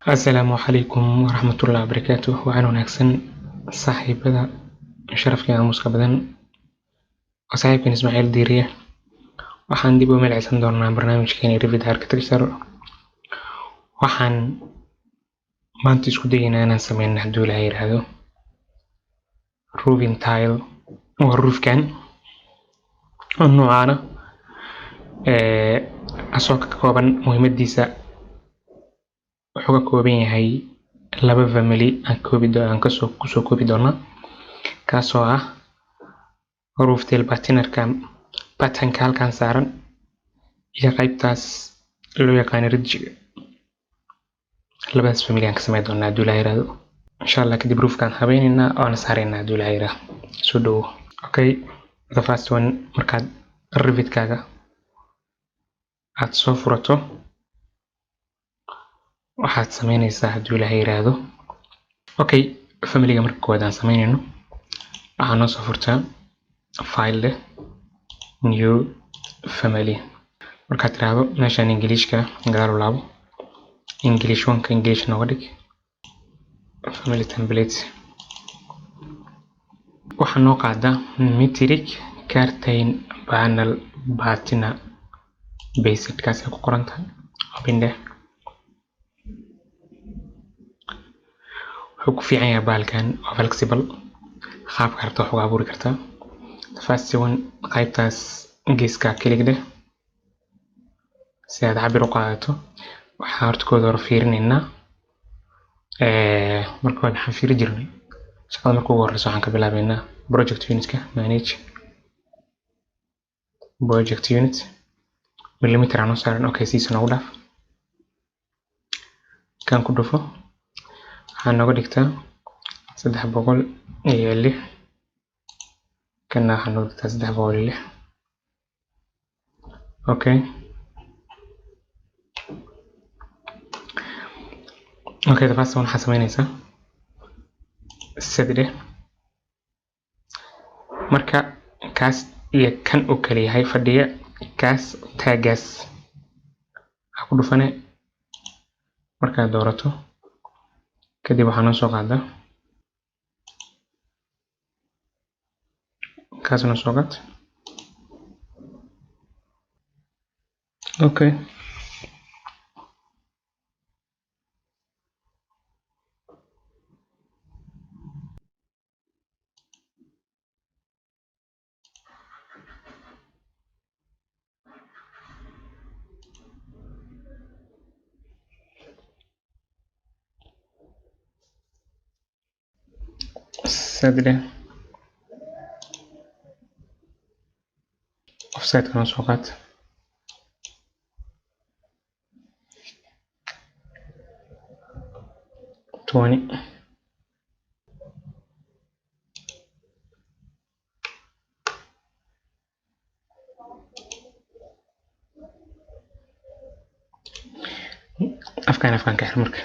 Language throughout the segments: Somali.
السلام عليكم ورحمة الله وبركاته. وعن وناكسن صاحبة شرف كان مسكبدا وصاحب كان إسماعيل ديرية waxaan dib u milcsan doonaa barnaamijkeena Revit Architecture. waxaan maanta isku dayaynaa inaan sameyno hadduu la yiraahdo roofing tile oo roofkan oo noocaana asoo ka kooban muhiimadiisa wuxuu ka kooban yahay laba family aan kusoo koobi doonaa kaasoo ah roof tail patternka halkan saaran iyo qaybtaas loo yaqaan ridge. labadaas family aan ka sameyn doonaa hadduu la yiraahdo insha Allah. kadib roofkan habeynayna oo aan saaraynaa hadduu la yiraahdo soo dhawo. Okay, the first one markaad Revitkaaga aad soo furato waxaad sameynaysaa hadduu la yiraahdo okay family-ga marka koowaad aan sameynayno waxaan noo soo furtaa file new family. markaad tiraahdo meeshaan Englishka gadaal u laabo English 1 ka English nooga dhig family template. waxaan noo qaadaa metric curtain panel patina basic kaas ku qoran tahay abinde wuxuu ku fiican yahay baalkan oo flexible qaab karto wax uga abuuri kartaa. first one qaybtaas geeska kaliya si aad cabir u qaadato waxaan horta kooda hore fiirinaynaa marka waxaan fiiri jirnay shaqada marka ugu horeyso waxaan ka bilaabaynaa project unit-ka manage project unit millimeter aan u saaran okay season ugu dhaaf kan ku dhufo waxaan nooga dhigtaa 306 kana waxaan nooga dhigtaa 306 okay. Okay, the first one waxaa sameynaysaa sadde marka kaas iyo kan uu kala yahay fadhiya kaas taagaas ha ku dhufane markaad doorato kadib waxaa noo soo qaadaa kaas noo soo qaad okay. sadde offset kan soo qaad twenty afkaan ka xir marka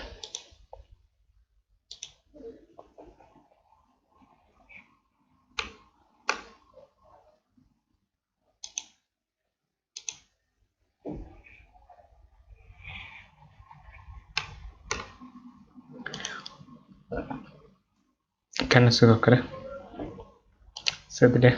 kana sidoo kale sadde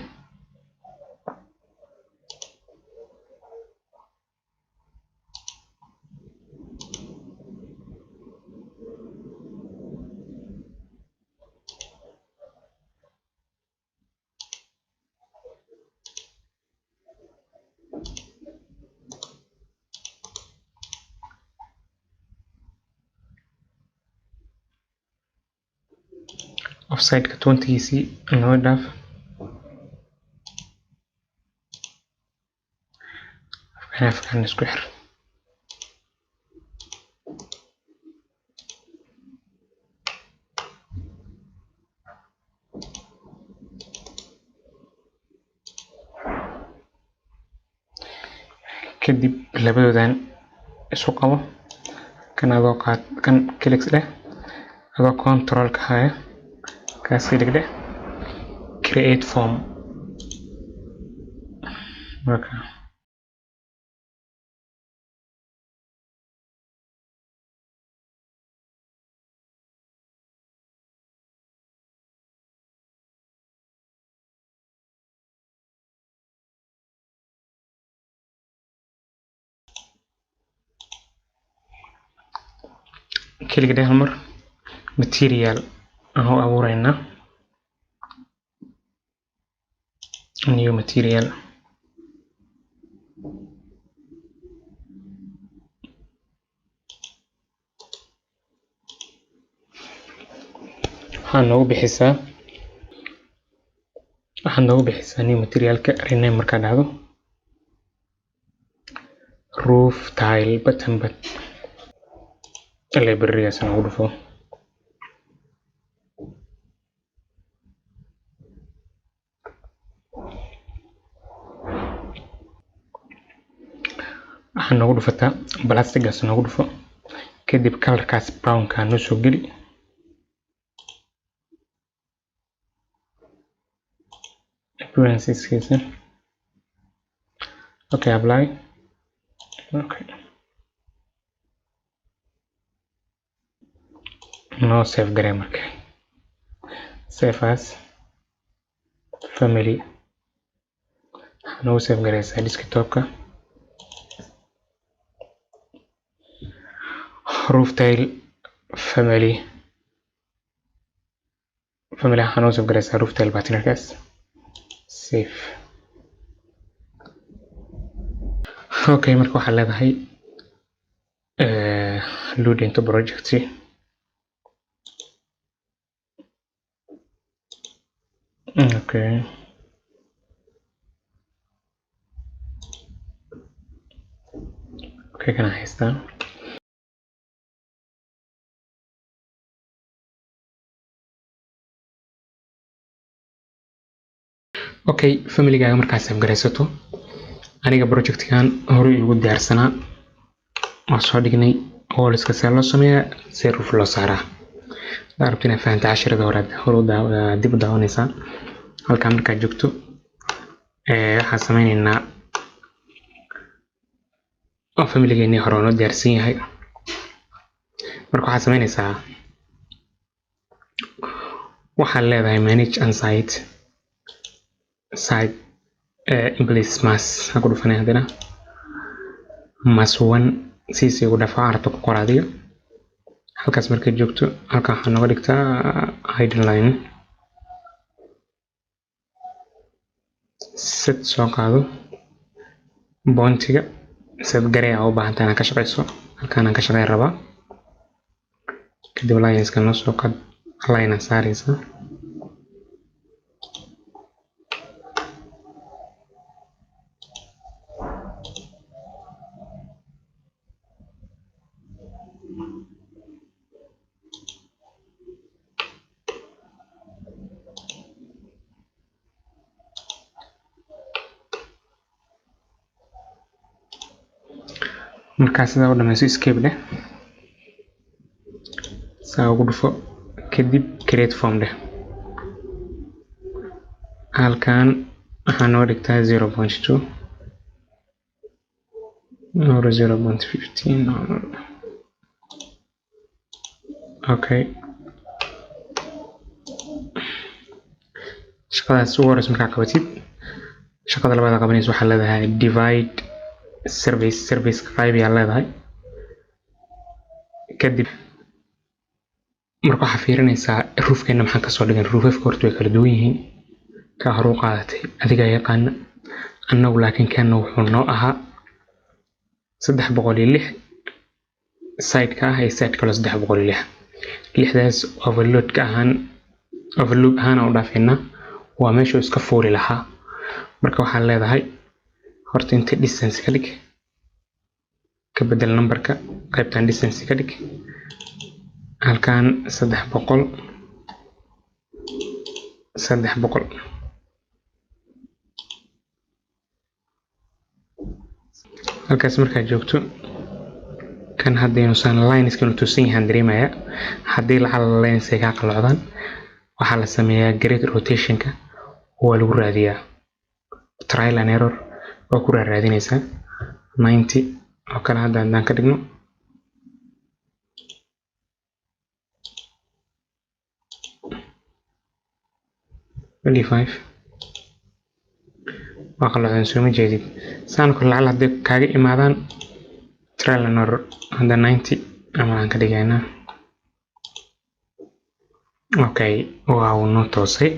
offside ka 20 noo dhaaf afkaan isku xir kadib labadoodan isu qabo kan adoo qaad kan click leh adoo control ka haya kaas dhigde create form marka كليك ده هالمر material أهو أورينا new material waxaan noogu bixisaa new materialka rename markaa dhacdo roof tile button librarygaas noogu dhufo waxaan noogu dhufataa plasticgaas noogu dhufo kadib colorkaas brownka noo soo geli appearanceskiisa okay apply okay no save garee marka save as family no save gareysaa desktopka roof tile family waxaa noo save gareysaa roof tile partnerkaas save okay marka waxaa leedahay load into project okay kana haystaa okay familygaaga markaa save gareysato aniga projectkan hore igu diyaarsanaa waan soo dhignay wallska see loo sameeyaa see roof loo saaraa hadaa rabto inaad fahanto casharada hore dib u daawanaysaa halkaa markaad joogto waxaan sameyneynaa oo familygeenii hore noo diyaarsan yahay marka waxaad sameynaysaa waxaad leedahay manage and site English mass aku dhufanay hadana mass 1 CC ugu dhafa arto ku qoraadiyo halkaas markay joogto halka waxaan nooga dhigtaa headline set soo qaado bontiga set garee oo baahantaa inaan ka shaqeyso halkaan aan ka shaqeyn rabaa kadib lineska noo soo qaad line saaraysa markaas sidaa u dhammayso escape dheh saa ugu dhufo kadib create form dheh halkaan waxaa noo dhigtaa 0.2 or 0.15 okay shaqadaas ugu horeysa markaa qabatid shaqada labaad qabanaysa waxaa leedahay divide service qayb yaa leedahay kadib marka waxaa fiirinaysaa roofkeena maxaan kasoo dhigan roofafka horta way kala duwan yihiin ka hor u qaadatay adiga yaqaana annagu laakiin kana wuxuu noo ahaa 306 site-ka ah iyo site kale 306 lixdaas overload ahaan u dhaafayna waa meesha iska fuuli lahaa marka waxaa leedahay horta inta distance ka dhig ka bedel numberka qaybtan distance ka dhig halkaan 300 halkaas markaa joogto kan haddaynu saan lineskan tusin yahaan dareemaya haddii lacal lines ay ka qalocdaan waxaa la sameeyaa grade rotationka waa lagu raadiyaa trial and error oo ku raadinaysaa 90 oo kala haddaan ka dhigno 25 waa qalocdan soo ma jeedid saan ku lacal haddii kaaga imaadaan trial and error hadda 90 ama aan ka dhigaynaa Okay, waa noo toosay.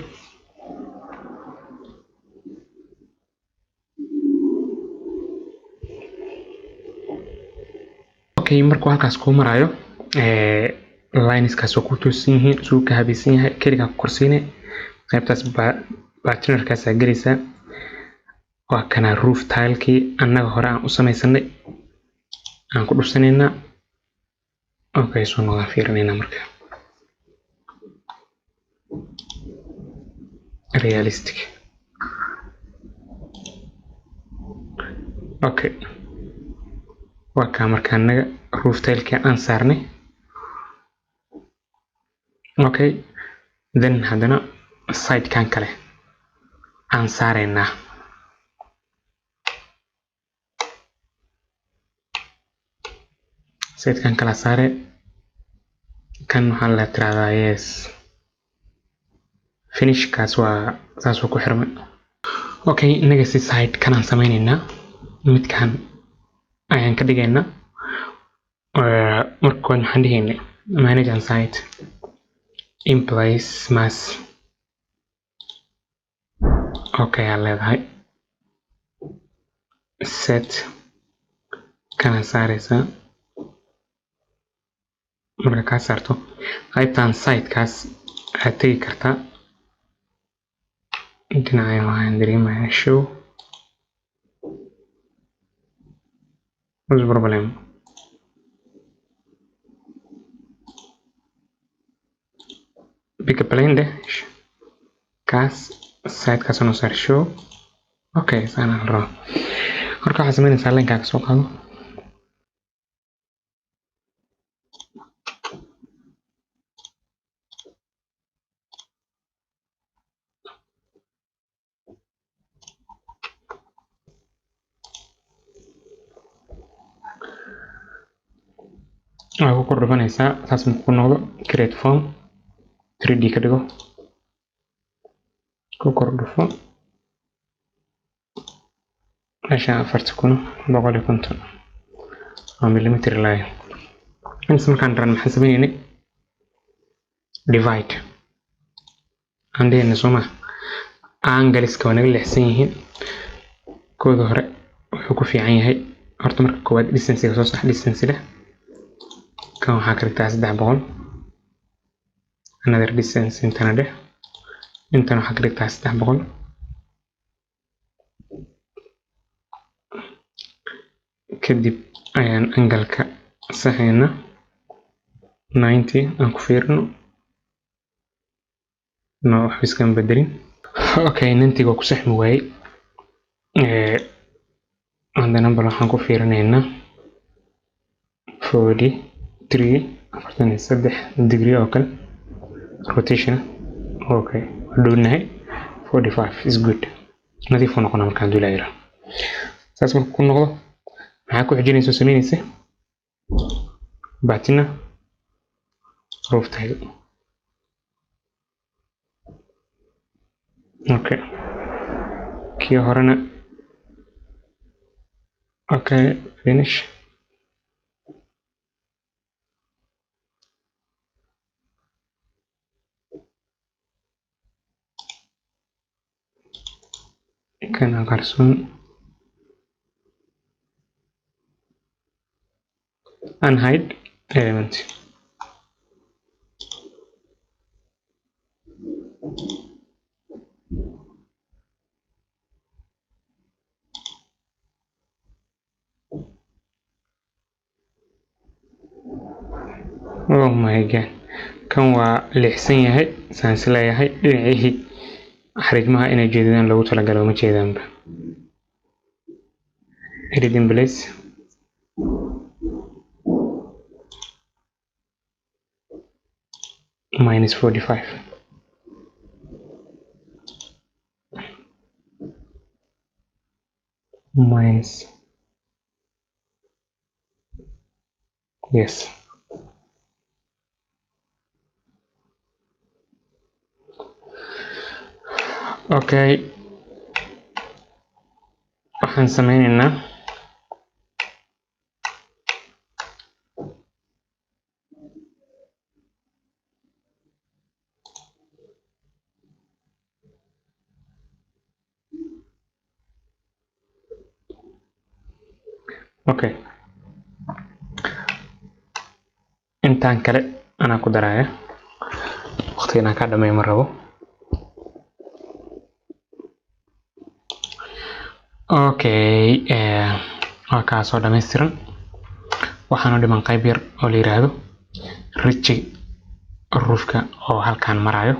Okay, markuu halkaas ku marayo lineskaas oo ku toosan yihiin suu ka habaysan yahay kaliya ku korsiine qaybtaas bartnerkaas galaysa. waa kana roof tile-kii annaga hore aan u samaysanay aan ku dhufsanayna. Okay, soo noqon fiirinayna marka realistic. Okay, waa ka marka annaga roof tile-kii aan saarnay. Okay, then haddana side kan kale aan saarayna. side kan kala saare kan waxaa la tiraahdaa yes finish kaas waa saas ku xirmay. Okay, inaga si side kan aan sameynayna midkan ayaan ka dhigayna. markaan waxaan dhigaynay manage on site in place mass. Okay, aan leedahay set kana saaraysa. marka ka saarto qaybtan site kaas aad tagi kartaa dhinaca waxaan dareemayaa show what's problem. pick a plane de kaas site kaas noo saar show. Okay, sana rabo marka waxaan sameynaysaa linka ka soo qaado. waxaa ku kor dhufanaysaa saas markuu ku noqdo create form 3D ka dhigo ku kor dhufo meesha 4,150 millimeter line. inta markaan ran maxaan sameynay divide aan dhigayna soo ma angleska waa naga leexsan yihiin. kooda hore wuxuu ku fiican yahay horta marka koowaad distance soo sax distance leh kan waxaa ka dhigtaa 300 another distance intana dheh intana waxaa ka dhigtaa 300 kadib ayaan angalka saxayna 90 aan ku fiirino no wax iskan bedelin. Okay, 90 waa ku saxmi waayay. haddana bal waxaan ku fiirinaynaa 43 degree oo kale rotation. Okay, dhownahay 45 is good. nadiif uu noqonaa markaan dul ayra saas markuu ku noqdo maxaa ku xijinayso sameynaysa baatina roof tile. Okay, kii horena okay finish. kana qarsoon unhide element. oh my god, kan waa leexsan yahay saan is leeyahay dhinacihii xariimaha inay jeedadaan loogu talagalay ma jeedaanba. edit in place -45 minus yes. Okay, waxaan sameynaynaa okay intaan kale ana ku daraya waqtigan ka dhamay ma rabo. Okay waa ka soo dhameystiran. waxaan u dhiman qayb yar oo la yiraahdo ridge roofka oo halkaan marayo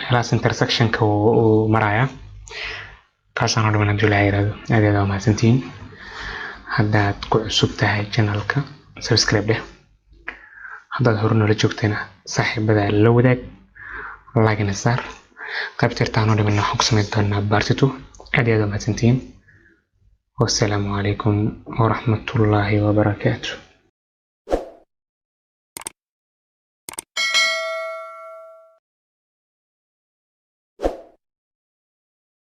class intersection ka uu maraya kaasaan u dhiman hadii la yiraahdo. aad waa mahadsantiin. haddaad ku cusub tahay channelka subscribe dheh, haddaad hore noola joogtayna saaxiibada la wadaag, like na saar. qaybta yartaan u dhiman waxaan ku samayn doonaa part 2. aad waa mahadsantiin. والسلام عليكم ورحمة الله وبركاته.